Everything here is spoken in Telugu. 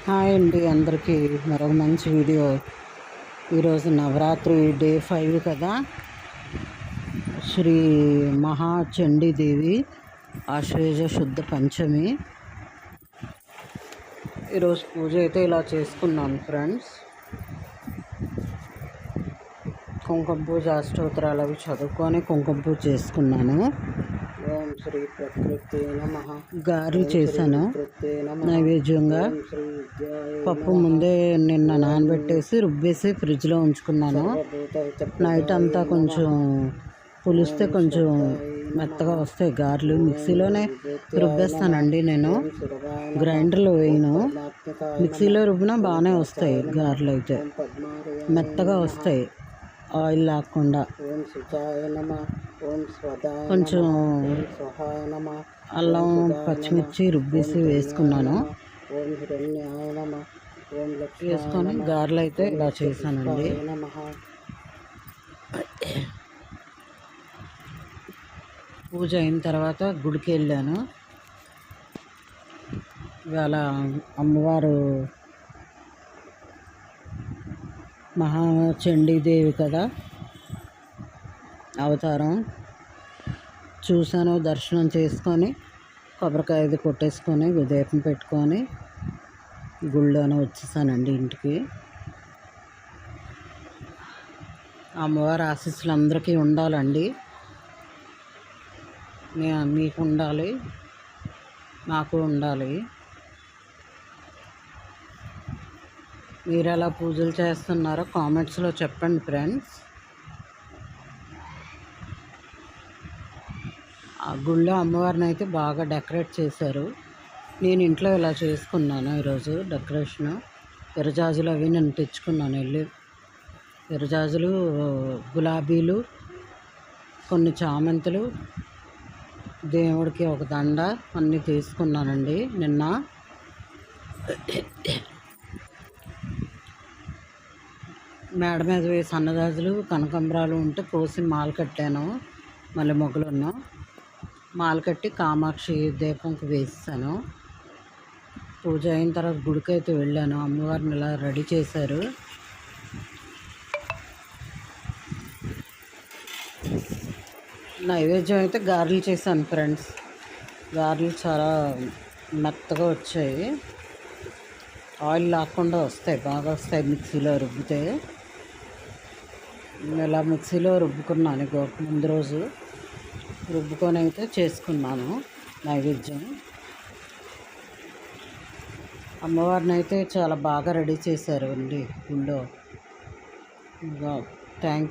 హాయ్ అండి, అందరికీ మరొక మంచి వీడియో. ఈరోజు నవరాత్రి డే 5 కదా. శ్రీ మహాచండీదేవి ఆశ్వేజ శుద్ధ పంచమి. ఈరోజు పూజ అయితే ఇలా చేసుకున్నాను ఫ్రెండ్స్. కుంకుమ పూజ అష్టోత్తరాలు అవి చదువుకొని కుంకుమ పూజ చేసుకున్నాను. ఓం శ్రీ ప్రకృతి నమః. గారెలు చేశాను నైవేద్యంగా. పప్పు ముందే నిన్న నానబెట్టేసి రుబ్బేసి ఫ్రిడ్జ్లో ఉంచుకున్నాను. నైట్ అంతా కొంచెం పులిస్తే కొంచెం మెత్తగా వస్తాయి గారెలు. మిక్సీలోనే రుబ్బేస్తానండి నేను, గ్రైండర్లో వేయను. మిక్సీలో రుబ్బినా బాగానే వస్తాయి గారెలు, అయితే మెత్తగా వస్తాయి ఆయిల్ లేకుండా. కొంచెం అల్లం పచ్చిమిర్చి రుబ్బేసి వేసుకున్నాను. వేసుకొని గారెలు అయితే ఇలా చేశానండి. పూజ అయిన తర్వాత గుడికి వెళ్ళాను. ఇవాళ అమ్మవారు మహాచండీదేవి కదా అవతారం. చూశాను, దర్శనం చేసుకొని కొబ్బరికాయ కొట్టేసుకొని దీపం పెట్టుకొని గుళ్ళోనే వచ్చేసానండి ఇంటికి. అమ్మవారి ఆశీస్సులు అందరికీ ఉండాలండి. మీకు ఉండాలి, నాకు ఉండాలి. మీరు ఎలా పూజలు చేస్తున్నారో కామెంట్స్లో చెప్పండి ఫ్రెండ్స్. ఆ గుళ్ళో అమ్మవారిని అయితే బాగా డెకరేట్ చేశారు. నేను ఇంట్లో ఇలా చేసుకున్నాను ఈరోజు డెకరేషను. విరజాజులు అవి నేను తెచ్చుకున్నాను వెళ్ళి. విరజాజులు, గులాబీలు, కొన్ని చామంతులు, దేవుడికి ఒక దండ అన్నీ తీసుకున్నానండి నిన్న. మేడ మీద వేసి సన్నజాజులు, కనకాంబరాలు ఉంటే కోసి మాల కట్టాను. మళ్ళీ మొగ్గలున్నా మాల కట్టి కామాక్షి దీపంకి వేసాను. పూజ అయిన తర్వాత గుడికి అయితే వెళ్ళాను. అమ్మవారిని ఇలా రెడీ చేశారు. నైవేద్యం అయితే గారెలు చేశాను ఫ్రెండ్స్. గారెలు చాలా మెత్తగా వచ్చాయి, ఆయిల్ లేకుండా వస్తాయి, బాగా వస్తాయి మిక్సీలో రుబ్బితే. ఇలా మిక్సీలో రుబ్బుకున్నాను ముందు రోజు. రుబ్బుకొని అయితే చేసుకున్నాను నైవేద్యం. అమ్మవారిని అయితే చాలా బాగా రెడీ చేశారు అండి గుళ్ళో. థ్యాంక్